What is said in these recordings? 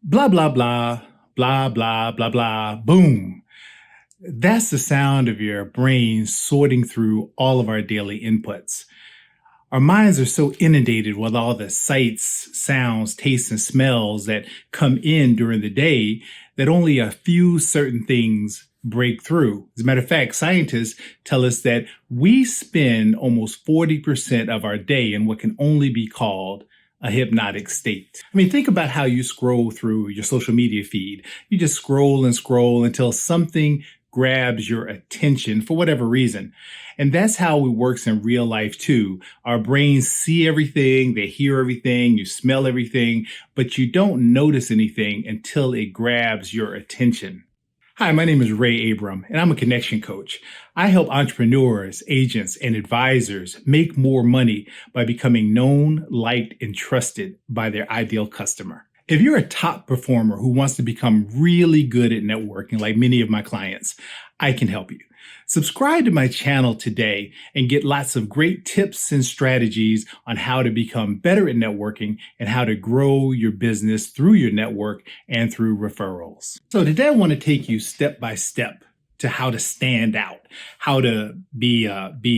Blah, blah, blah, blah, blah, blah, blah, boom. That's the sound of your brain sorting through all of our daily inputs. Our minds are so inundated with all the sights, sounds, tastes, and smells that come in during the day that only a few certain things break through. As a matter of fact, scientists tell us that we spend almost 40% of our day in what can only be called a hypnotic state. I mean, think about how you scroll through your social media feed. You just scroll and scroll until something grabs your attention for whatever reason. And that's how it works in real life too. Our brains see everything, they hear everything, you smell everything, but you don't notice anything until it grabs your attention. Hi, my name is Ray Abram, and I'm a connection coach. I help entrepreneurs, agents, and advisors make more money by becoming known, liked, and trusted by their ideal customer. If you're a top performer who wants to become really good at networking, like many of my clients, I can help you. Subscribe to my channel today and get lots of great tips and strategies on how to become better at networking and how to grow your business through your network and through referrals. So today I want to take you step by step to how to stand out, how to be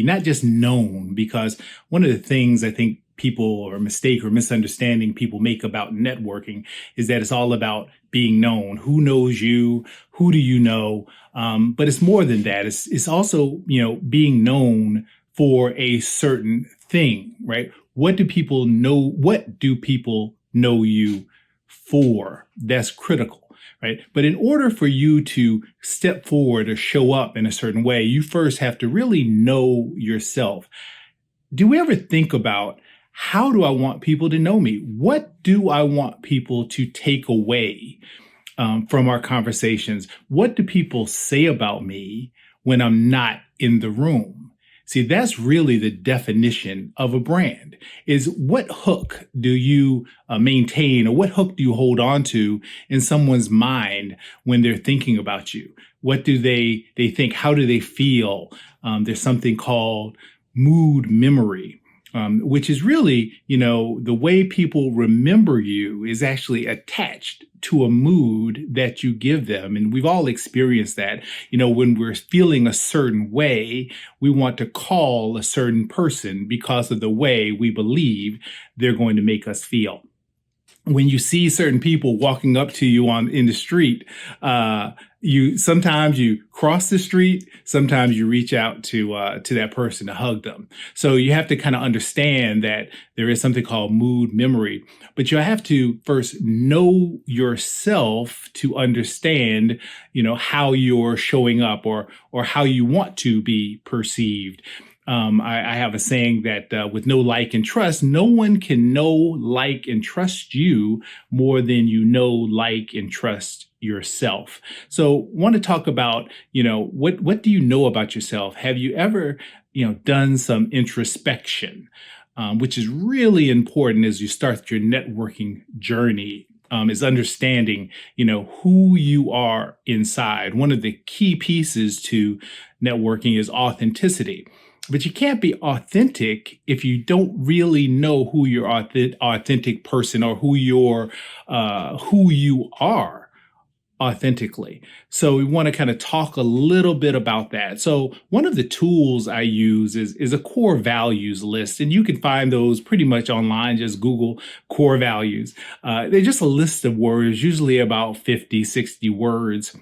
not just known, because one of the things I think people or mistake or misunderstanding people make about networking is that it's all about being known. Who knows you? Who do you know? But it's more than that. It's also, being known for a certain thing, right? What do people know? What do people know you for? That's critical. Right. But in order for you to step forward or show up in a certain way, you first have to really know yourself. Do we ever think about, how do I want people to know me? What do I want people to take away from our conversations? What do people say about me when I'm not in the room? See, that's really the definition of a brand, is what hook do you maintain, or what hook do you hold on to in someone's mind when they're thinking about you? What do they think? How do they feel? There's something called mood memory. Which is really, the way people remember you is actually attached to a mood that you give them. And we've all experienced that. When we're feeling a certain way, we want to call a certain person because of the way we believe they're going to make us feel. When you see certain people walking up to you in the street, sometimes you cross the street, sometimes you reach out to that person to hug them. So you have to kind of understand that there is something called mood memory, but you have to first know yourself to understand, how you're showing up or how you want to be perceived. I have a saying that with no like and trust, no one can know, like, and trust you more than you know, like, and trust yourself. So want to talk about, what do you know about yourself? Have you ever, done some introspection, which is really important as you start your networking journey. Is understanding, who you are inside. One of the key pieces to networking is authenticity. But you can't be authentic if you don't really know who your authentic person or who you are authentically. So we want to kind of talk a little bit about that. So one of the tools I use is a core values list, and you can find those pretty much online. Just Google core values. They're just a list of words, usually about 50, 60 words.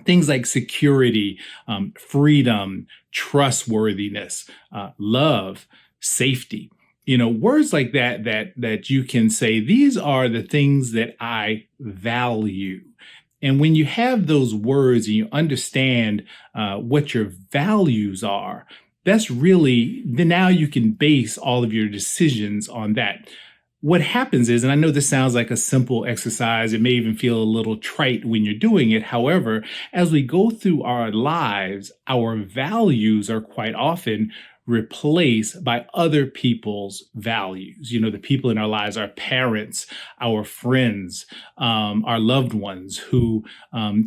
Things like security, freedom, trustworthiness, love, safety. Words like that you can say, these are the things that I value. And when you have those words and you understand what your values are, that's really, then now you can base all of your decisions on that. What happens is, and I know this sounds like a simple exercise, it may even feel a little trite when you're doing it. However, as we go through our lives, our values are quite often replaced by other people's values. The people in our lives, our parents, our friends, our loved ones who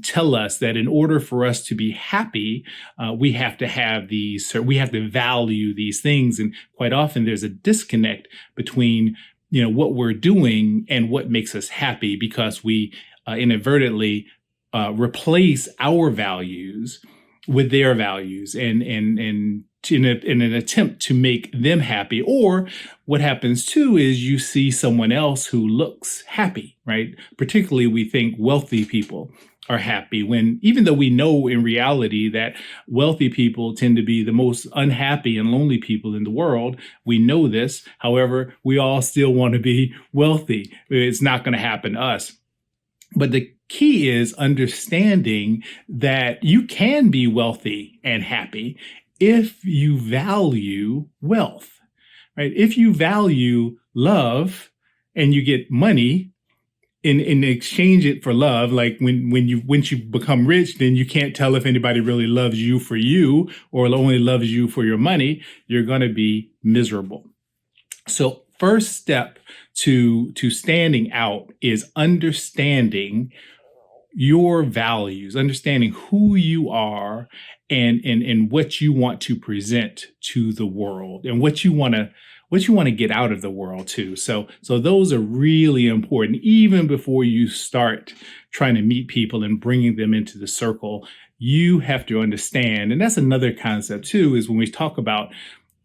tell us that in order for us to be happy, we have to value these things. And quite often there's a disconnect between what we're doing and what makes us happy, because we inadvertently replace our values with their values, and in an attempt to make them happy. Or what happens too is you see someone else who looks happy, right? Particularly, we think wealthy people are happy, when even though we know in reality that wealthy people tend to be the most unhappy and lonely people in the world. We know this. However, we all still want to be wealthy. It's not going to happen to us. But the key is understanding that you can be wealthy and happy if you value wealth, right? If you value love and you get money in exchange it for love, like once you become rich, then you can't tell if anybody really loves you for you or only loves you for your money. You're going to be miserable. So first step to standing out is understanding your values, understanding who you are, and what you want to present to the world, and what you want to get out of the world too. So those are really important. Even before you start trying to meet people and bringing them into the circle, you have to understand. And that's another concept too, is when we talk about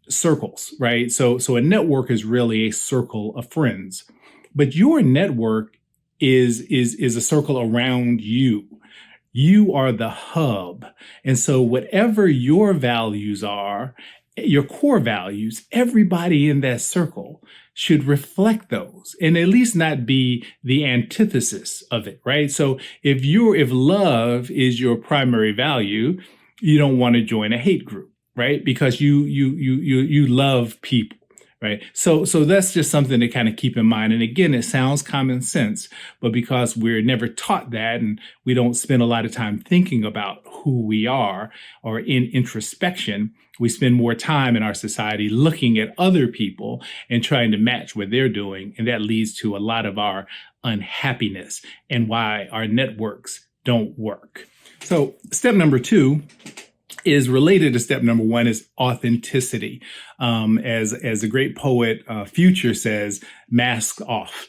circles, right? So a network is really a circle of friends, but your network is a circle around you. You are the hub. And so whatever your values are, your core values, everybody in that circle should reflect those, and at least not be the antithesis of it, right? So if love is your primary value, you don't want to join a hate group, right? Because you love people. Right. So that's just something to kind of keep in mind. And again, it sounds common sense, but because we're never taught that, and we don't spend a lot of time thinking about who we are or in introspection, we spend more time in our society looking at other people and trying to match what they're doing. And that leads to a lot of our unhappiness and why our networks don't work. So step number 2 is related to step number 1, is authenticity. As the great poet Future says, mask off.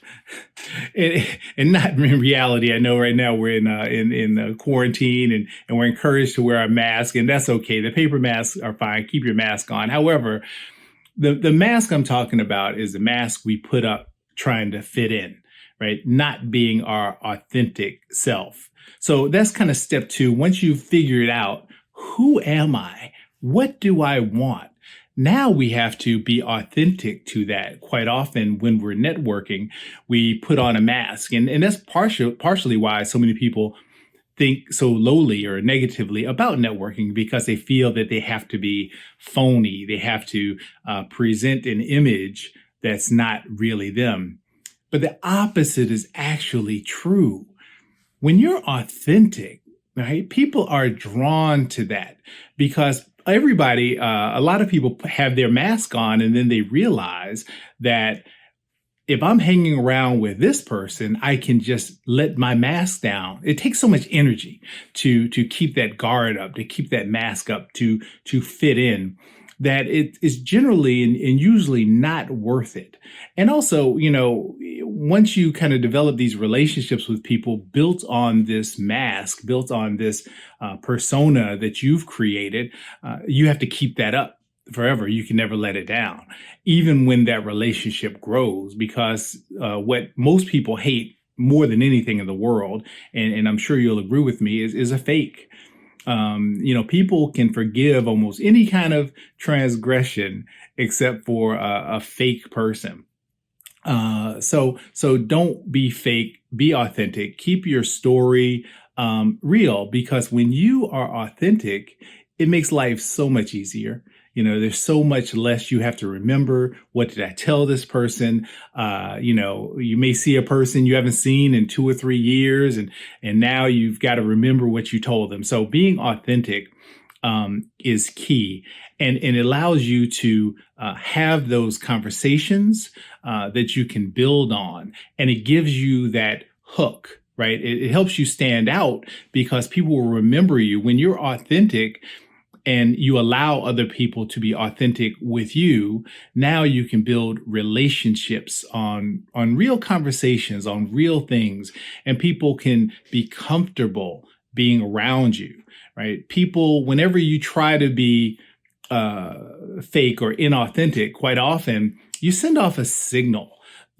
And not in reality. I know right now we're in quarantine, and we're encouraged to wear our mask, and that's okay. The paper masks are fine. Keep your mask on. However, the mask I'm talking about is the mask we put up trying to fit in, right? Not being our authentic self. So that's kind of step 2. Once you've figured out, who am I? What do I want? Now we have to be authentic to that. Quite often when we're networking, we put on a mask. And that's partially why so many people think so lowly or negatively about networking, because they feel that they have to be phony. They have to present an image that's not really them. But the opposite is actually true. When you're authentic, right, people are drawn to that, because everybody, a lot of people have their mask on, and then they realize that if I'm hanging around with this person, I can just let my mask down. It takes so much energy to keep that guard up, to keep that mask up, to fit in, that it is generally and usually not worth it. And also, once you kind of develop these relationships with people built on this mask, built on this persona that you've created, you have to keep that up forever. You can never let it down, even when that relationship grows, because what most people hate more than anything in the world, and I'm sure you'll agree with me, is a fake. People can forgive almost any kind of transgression except for a fake person. So don't be fake, be authentic, keep your story real, because when you are authentic, it makes life so much easier. There's so much less you have to remember. What did I tell this person? You may see a person you haven't seen in 2 or 3 years, and now you've got to remember what you told them. So being authentic is key, and it allows you to have those conversations that you can build on, and it gives you that hook, right? It helps you stand out, because people will remember you when you're authentic. and you allow other people to be authentic with you, now you can build relationships on real conversations, on real things, and people can be comfortable being around you, right? People, whenever you try to be fake or inauthentic, quite often you send off a signal.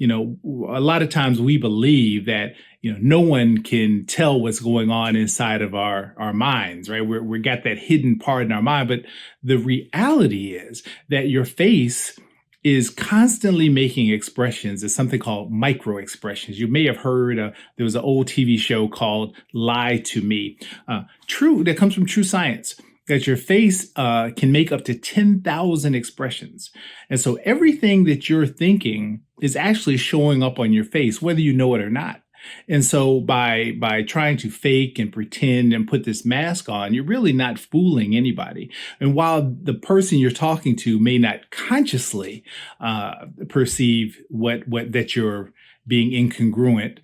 A lot of times we believe that no one can tell what's going on inside of our minds, right? We got that hidden part in our mind, but the reality is that your face is constantly making expressions. It's something called micro expressions. You may have heard there was an old TV show called Lie to Me. True, that comes from True Science, that your face can make up to 10,000 expressions. And so everything that you're thinking is actually showing up on your face, whether you know it or not. And so by trying to fake and pretend and put this mask on, you're really not fooling anybody. And while the person you're talking to may not consciously perceive what that you're being incongruent,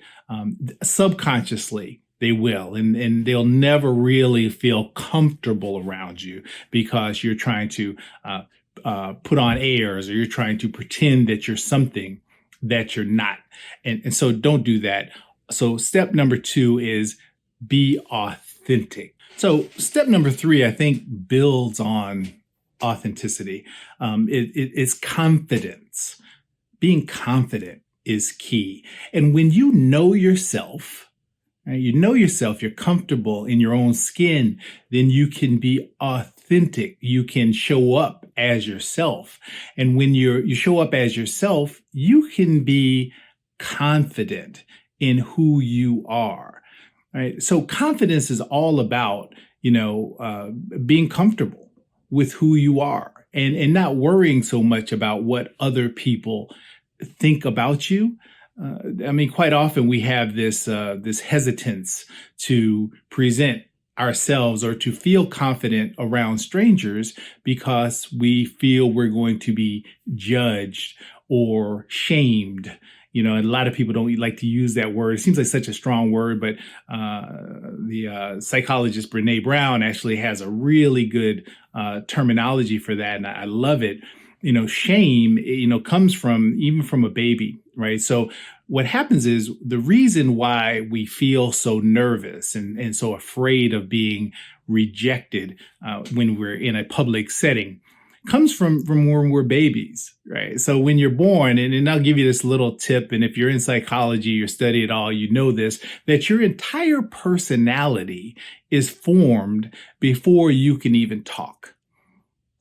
subconsciously they will, and they'll never really feel comfortable around you because you're trying to put on airs, or you're trying to pretend that you're something that you're not. And so don't do that. So step number 2 is be authentic. So step number 3, I think, builds on authenticity. It's confidence. Being confident is key. And when you know yourself, right, you're comfortable in your own skin, then you can be authentic. You can show up as yourself. And when you show up as yourself, you can be confident in who you are, right? So confidence is all about, being comfortable with who you are, and not worrying so much about what other people think about you. Quite often we have this hesitance to present ourselves or to feel confident around strangers because we feel we're going to be judged or shamed. And a lot of people don't like to use that word. It seems like such a strong word, but the psychologist Brené Brown actually has a really good terminology for that, and I love it. Shame, comes from a baby, right? So what happens is the reason why we feel so nervous and so afraid of being rejected when we're in a public setting comes from when we're babies, right? So when you're born, and I'll give you this little tip, and if you're in psychology or study at all, you know this, that your entire personality is formed before you can even talk.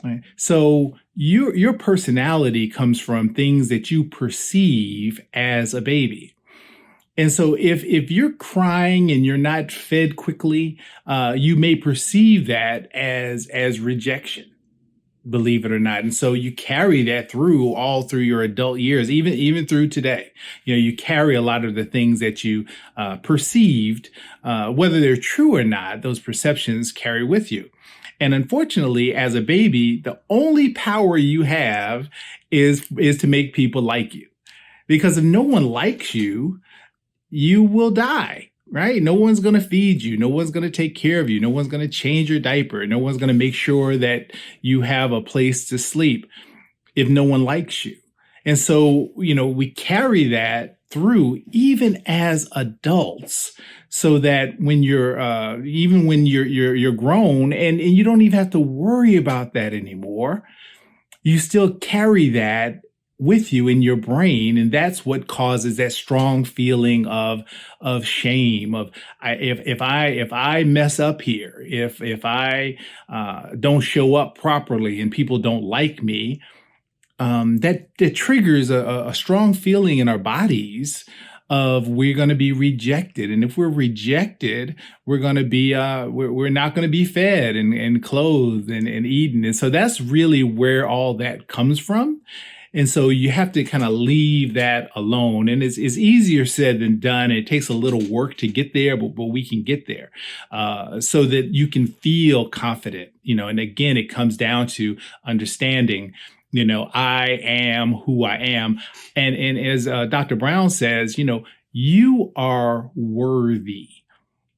Right? So your personality comes from things that you perceive as a baby. And so if you're crying and you're not fed quickly, you may perceive that as rejection, believe it or not. And so you carry that all through your adult years, even through today. You carry a lot of the things that you perceived, whether they're true or not, those perceptions carry with you. And unfortunately, as a baby, the only power you have is to make people like you. Because if no one likes you, you will die, right? No one's going to feed you. No one's going to take care of you. No one's going to change your diaper. No one's going to make sure that you have a place to sleep if no one likes you. And so, we carry that through even as adults, so that when you're even when you're grown and you don't even have to worry about that anymore, you still carry that with you in your brain, and that's what causes that strong feeling of shame. If I mess up here, if I don't show up properly and people don't like me, that triggers a strong feeling in our bodies of we're going to be rejected. And if we're rejected, we're going to be we're not going to be fed and clothed and eaten. And so that's really where all that comes from. And so you have to kind of leave that alone. And it's easier said than done. It takes a little work to get there, but we can get there so that you can feel confident. And again, it comes down to understanding, I am who I am. And as Dr. Brown says, you are worthy.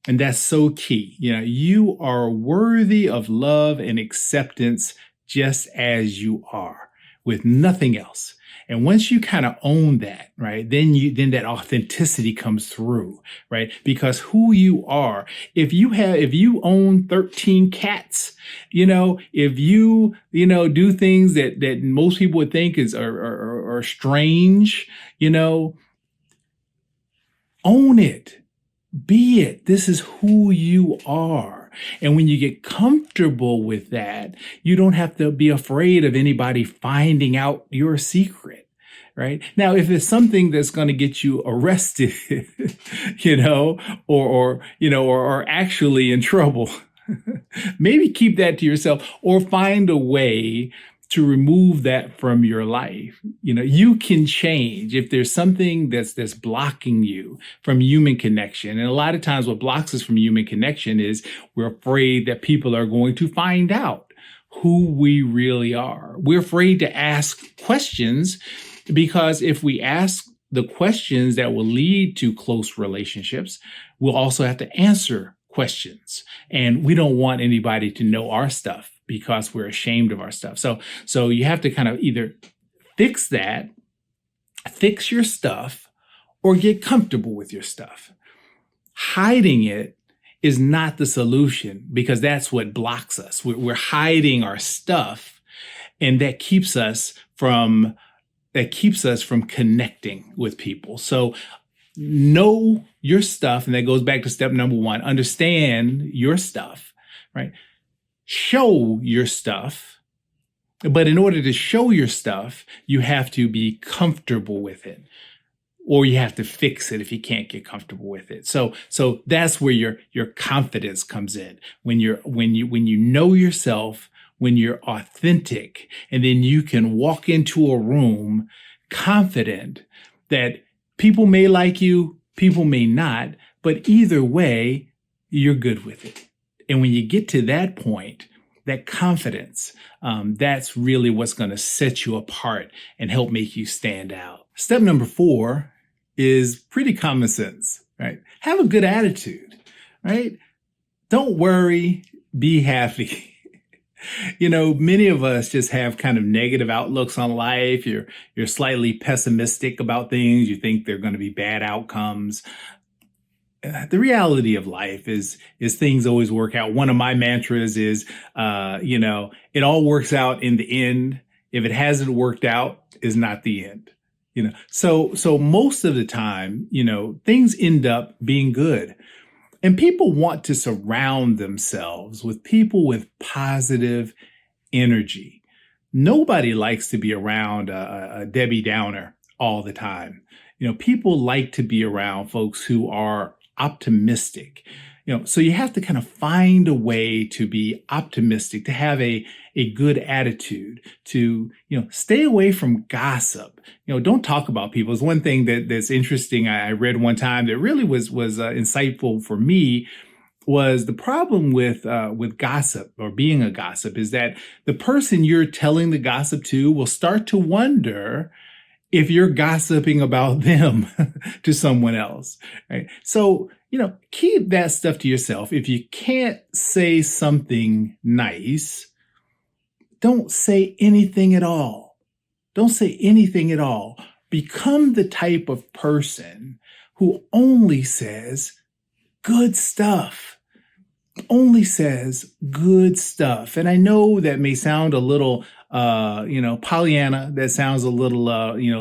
And that's so key. You are worthy of love and acceptance just as you are, with nothing else. And once you kind of own that, right, then that authenticity comes through, right? Because who you are, if you own 13 cats, if do things that most people would think are strange, own it. Be it. This is who you are. And when you get comfortable with that, you don't have to be afraid of anybody finding out your secret. Right now, if it's something that's going to get you arrested, or actually in trouble, maybe keep that to yourself or find a way to remove that from your life. You can change if there's something that's blocking you from human connection. And a lot of times what blocks us from human connection is we're afraid that people are going to find out who we really are. We're afraid to ask questions because if we ask the questions that will lead to close relationships, we'll also have to answer questions. And we don't want anybody to know our stuff because we're ashamed of our stuff. So you have to kind of either fix your stuff, or get comfortable with your stuff. Hiding it is not the solution, because that's what blocks us. We're hiding our stuff, and that keeps us from connecting with people. So know your stuff, and that goes back to step number 1. Understand your stuff, right? Show your stuff, but in order to show your stuff, you have to be comfortable with it, or you have to fix it if you can't get comfortable with it. So that's where your confidence comes in. When you know yourself, when you're authentic, and then you can walk into a room confident that people may like you, people may not, but either way, you're good with it. And when you get to that point, that confidence, that's really what's going to set you apart and help make you stand out. Step number 4 is pretty common sense, right? Have a good attitude, right? Don't worry, be happy. Many of us just have kind of negative outlooks on life. You're slightly pessimistic about things. You think they're going to be bad outcomes. The reality of life is things always work out. One of my mantras is, it all works out in the end. If it hasn't worked out, is not the end. So most of the time, things end up being good. And people want to surround themselves with people with positive energy. Nobody likes to be around a Debbie Downer all the time. People like to be around folks who are optimistic. So you have to kind of find a way to be optimistic, to have a good attitude, to, stay away from gossip. Don't talk about people. It's one thing that's interesting. I read one time that really was insightful for me, was the problem with gossip, or being a gossip, is that the person you're telling the gossip to will start to wonder if you're gossiping about them to someone else, right? So, keep that stuff to yourself. If you can't say something nice, don't say anything at all. Don't say anything at all. Become the type of person who only says good stuff. Only says good stuff. And I know that may sound a little Pollyanna. That sounds a little,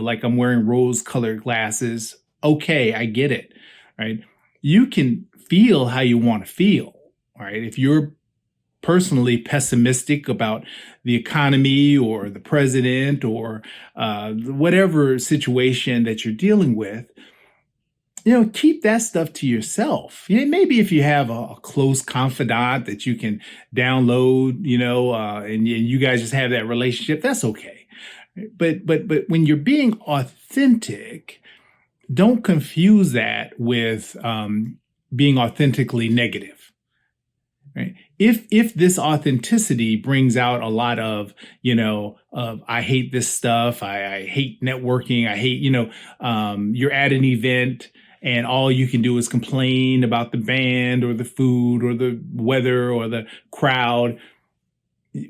like I'm wearing rose-colored glasses. Okay, I get it, right? You can feel how you want to feel, right? If you're personally pessimistic about the economy or the president or whatever situation that you're dealing with, keep that stuff to yourself. Maybe if you have a close confidant that you can download, and you guys just have that relationship, that's okay. But when you're being authentic, don't confuse that with being authentically negative. Right? If this authenticity brings out a lot of, I hate this stuff, I hate networking, I hate, you're at an event and all you can do is complain about the band or the food or the weather or the crowd.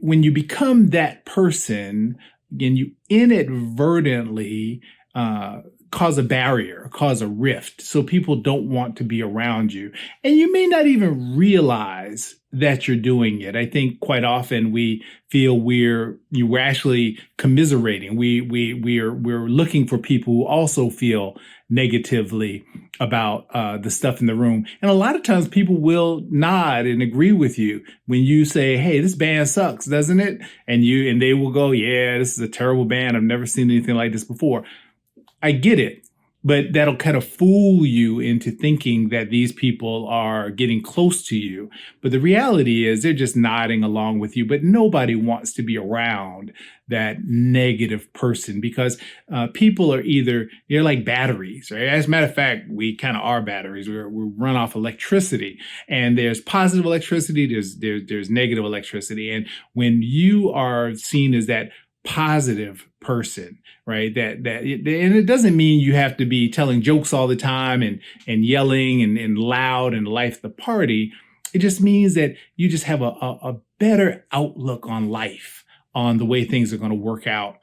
When you become that person and you inadvertently uh, cause a barrier, cause a rift, so people don't want to be around you, and you may not even realize that you're doing it. I think quite often we feel we're actually commiserating. We're looking for people who also feel negatively about the stuff in the room. And a lot of times people will nod and agree with you when you say, "Hey, this band sucks, doesn't it?" And they will go, "Yeah, this is a terrible band. I've never seen anything like this before." I get it, but that'll kind of fool you into thinking that these people are getting close to you. But the reality is they're just nodding along with you, but nobody wants to be around that negative person because people are they're like batteries, right? As a matter of fact, we kind of are batteries. We run off electricity, and there's positive electricity, there's negative electricity. And when you are seen as that positive person, right? And it doesn't mean you have to be telling jokes all the time and yelling and loud and life the party. It just means that you just have a better outlook on life, on the way things are going to work out.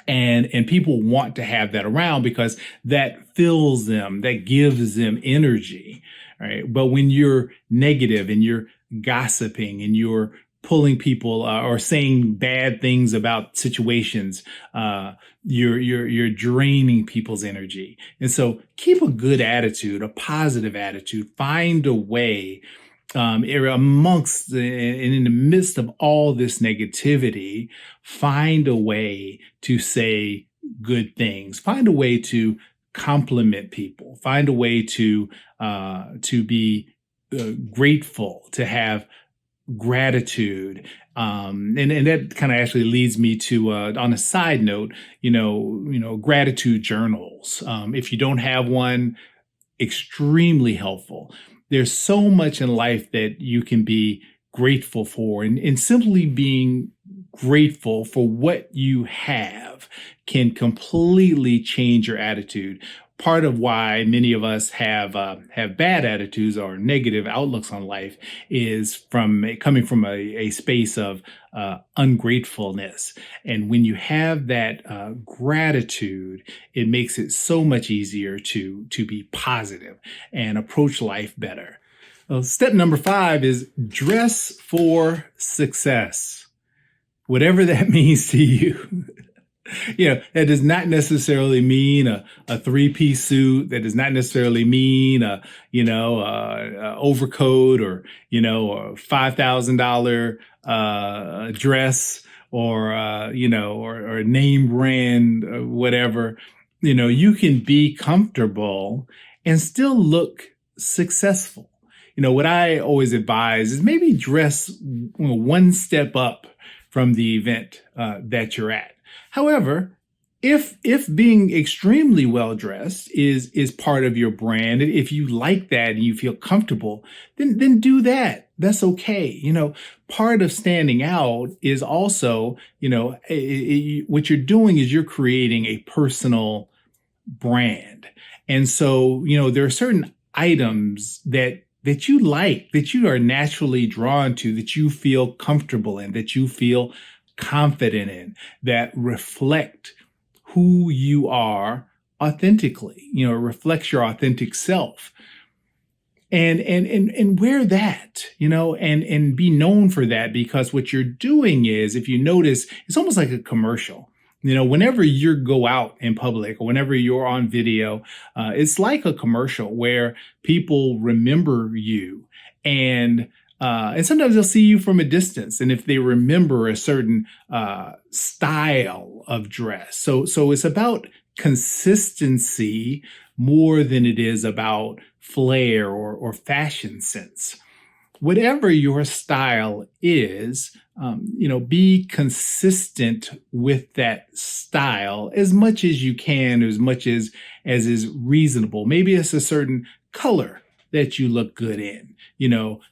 And people want to have that around because that fills them, that gives them energy, right? But when you're negative and you're gossiping and you're pulling people or saying bad things about situations, you're draining people's energy. And so keep a good attitude, a positive attitude. Find a way amongst and in the midst of all this negativity, find a way to say good things. Find a way to compliment people. Find a way to be grateful, to have gratitude. And that kind of actually leads me to on a side note, gratitude journals. If you don't have one, extremely helpful. There's so much in life that you can be grateful for, and simply being grateful for what you have can completely change your attitude. Part of why many of us have bad attitudes or negative outlooks on life is coming from a space of ungratefulness. And when you have that gratitude, it makes it so much easier to be positive and approach life better. Well, step number 5 is dress for success, whatever that means to you. That does not necessarily mean a three-piece suit. That does not necessarily mean a overcoat or a $5,000 dress or or a name brand, whatever. You can be comfortable and still look successful. What I always advise is maybe dress one step up from the event that you're at. However, if being extremely well dressed is part of your brand, if you like that and you feel comfortable, then do that. That's okay. Part of standing out is also, what you're doing is you're creating a personal brand. And so, there are certain items that you like, that you are naturally drawn to, that you feel comfortable in, that you feel confident in, that reflect who you are authentically. It reflects your authentic self. And wear that, and be known for that, because what you're doing is, if you notice, it's almost like a commercial. Whenever you go out in public or whenever you're on video, it's like a commercial where people remember you, and sometimes they'll see you from a distance, and if they remember a certain style of dress. So it's about consistency more than it is about flair or fashion sense. Whatever your style is, be consistent with that style as much as you can, as much as is reasonable. Maybe it's a certain color that you look good in,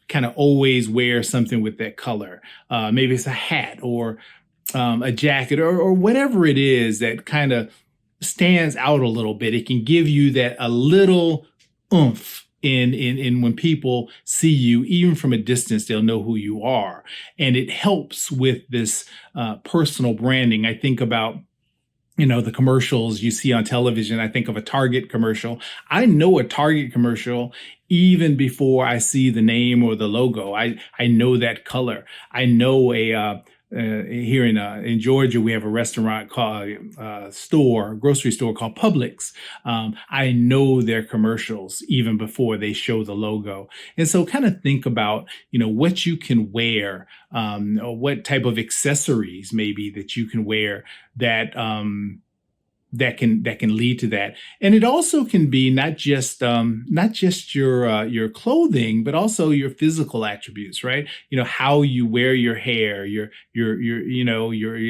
kind of always wear something with that color. Maybe it's a hat or a jacket or whatever it is that kind of stands out a little bit. It can give you that a little oomph in when people see you, even from a distance, they'll know who you are. And it helps with this personal branding. I think about the commercials you see on television. I think of a Target commercial. I know a Target commercial even before I see the name or the logo. I know that color. I know here in Georgia, we have a restaurant called grocery store called Publix. I know their commercials even before they show the logo. And so kind of think about, what you can wear, or what type of accessories maybe that you can wear that that can lead to that. And it also can be not just your clothing, but also your physical attributes, right? How you wear your hair, your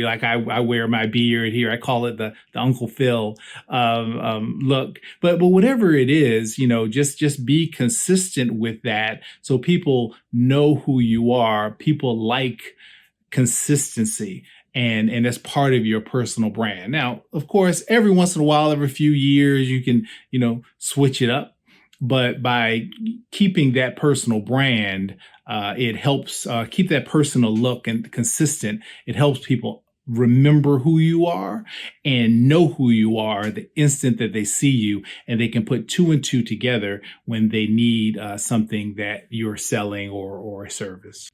like I wear my beard here. I call it the Uncle Phil look. But whatever it is, just be consistent with that, so people know who you are. People like consistency, and that's part of your personal brand. Now, of course, every once in a while, every few years, you can, switch it up. But by keeping that personal brand, it helps keep that personal look and consistent. It helps people remember who you are and know who you are the instant that they see you, and they can put two and two together when they need something that you're selling or a service.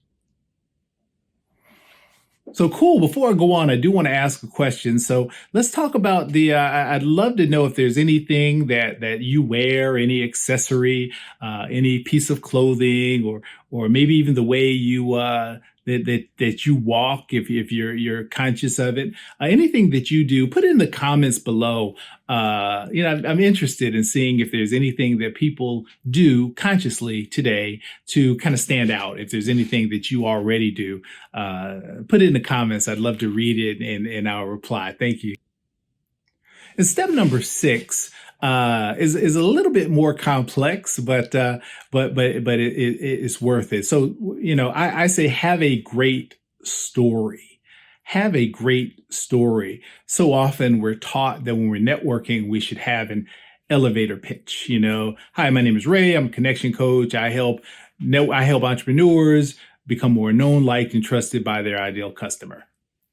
So cool. Before I go on, I do want to ask a question. So let's talk about I'd love to know if there's anything that you wear, any accessory, any piece of clothing, or maybe even the way you that you walk, if you're conscious of it. Anything that you do, put it in the comments below. I'm interested in seeing if there's anything that people do consciously today to kind of stand out. If there's anything that you already do, put it in the comments. I'd love to read it and I'll reply. Thank you. And step number 6 is a little bit more complex, but it's worth it. So I say have a great story. Have a great story. So often we're taught that when we're networking, we should have an elevator pitch. Hi, my name is Ray. I'm a connection coach. I help entrepreneurs become more known, liked, and trusted by their ideal customer.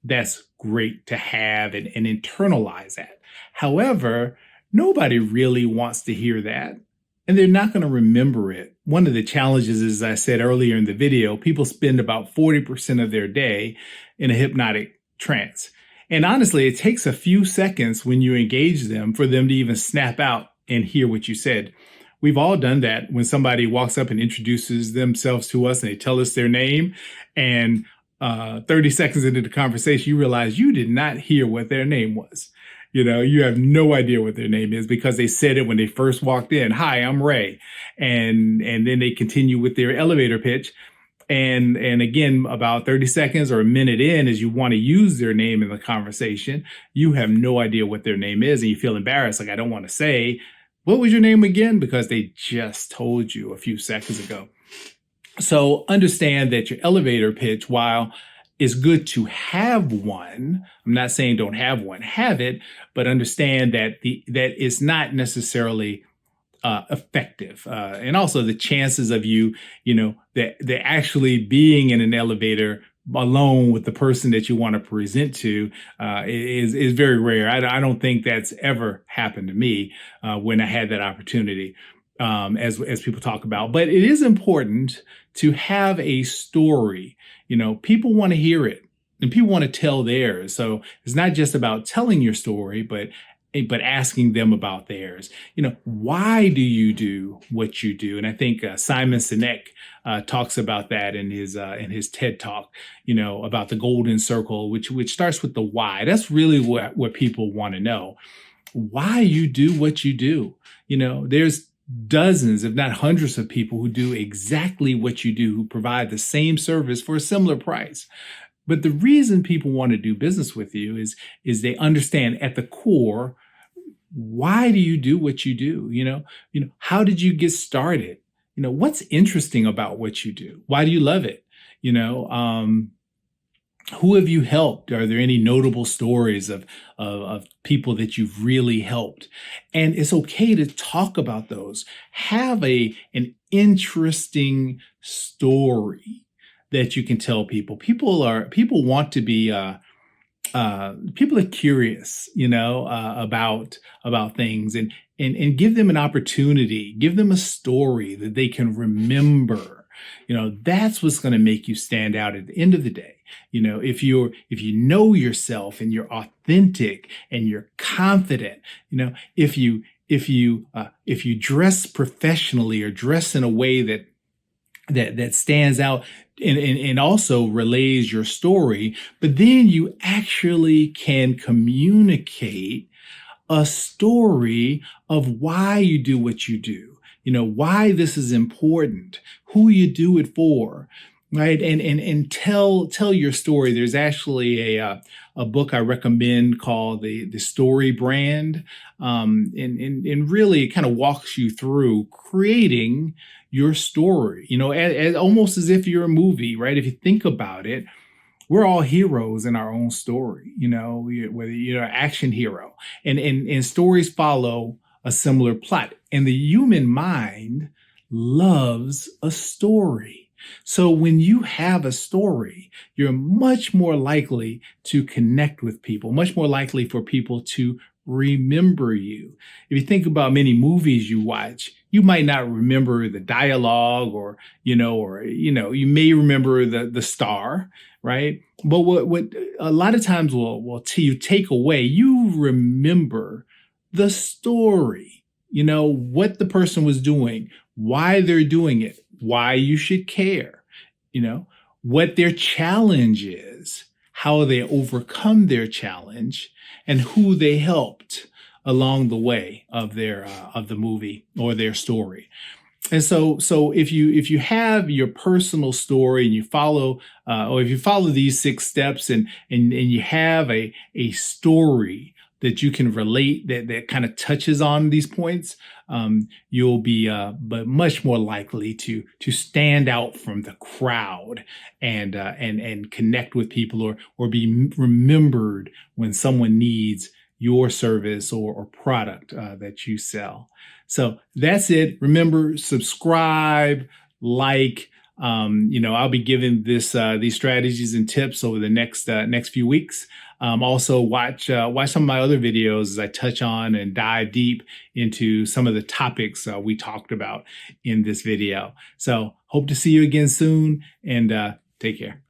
That's great to have and internalize that. However, nobody really wants to hear that, and they're not going to remember it. One of the challenges, as I said earlier in the video, people spend about 40% of their day in a hypnotic trance. And honestly, it takes a few seconds when you engage them for them to even snap out and hear what you said. We've all done that when somebody walks up and introduces themselves to us and they tell us their name, and 30 seconds into the conversation, you realize you did not hear what their name was. You have no idea what their name is because they said it when they first walked in. Hi, I'm Ray. And then they continue with their elevator pitch. And again, about 30 seconds or a minute in, as you want to use their name in the conversation, you have no idea what their name is. And you feel embarrassed. Like, I don't want to say, what was your name again? Because they just told you a few seconds ago. So understand that your elevator pitch, while it's good to have one, I'm not saying don't have one, have it, but understand that that is not necessarily effective. And also the chances of that actually being in an elevator alone with the person that you want to present to is very rare. I don't think that's ever happened to me when I had that opportunity, as people talk about. But it is important to have a story. People want to hear it and people want to tell theirs. So it's not just about telling your story, but asking them about theirs. Why do you do what you do? And I think Simon Sinek talks about that in his TED Talk, about the golden circle, which starts with the why. That's really what people want to know. Why you do what you do. There's dozens, if not hundreds of people who do exactly what you do, who provide the same service for a similar price. But the reason people want to do business with you is they understand at the core, why do you do what you do? How did you get started? What's interesting about what you do? Why do you love it? Who have you helped? Are there any notable stories of people that you've really helped? And it's okay to talk about those. Have an interesting story that you can tell people. People want to be people are curious, about things, and give them an opportunity, give them a story that they can remember. That's what's going to make you stand out at the end of the day. If you know yourself and you're authentic and you're confident, if you dress professionally or dress in a way that stands out and also relays your story, but then you actually can communicate a story of why you do what you do, why this is important, who you do it for, right? And tell your story. There's actually a book I recommend called the Story Brand, and really kind of walks you through creating your story, almost as if you're a movie, right? If you think about it, we're all heroes in our own story, whether you're an action hero, and stories follow a similar plot. And the human mind loves a story. So when you have a story, you're much more likely to connect with people, much more likely for people to remember you. If you think about many movies you watch, you might not remember the dialogue, or you may remember the star, right? But what a lot of times will you take away, you remember the story, what the person was doing, why they're doing it, why you should care, what their challenge is, how they overcome their challenge, and who they helped along the way of the movie or their story. And so if you have your personal story and you follow, or if you follow these 6 steps, and you have a story that you can relate, that kind of touches on these points, you'll be but much more likely to stand out from the crowd, and connect with people, or be remembered when someone needs your service or product that you sell. So that's it. Remember, subscribe, like. I'll be giving these strategies and tips over the next few weeks. Also, watch some of my other videos as I touch on and dive deep into some of the topics we talked about in this video. So hope to see you again soon, and take care.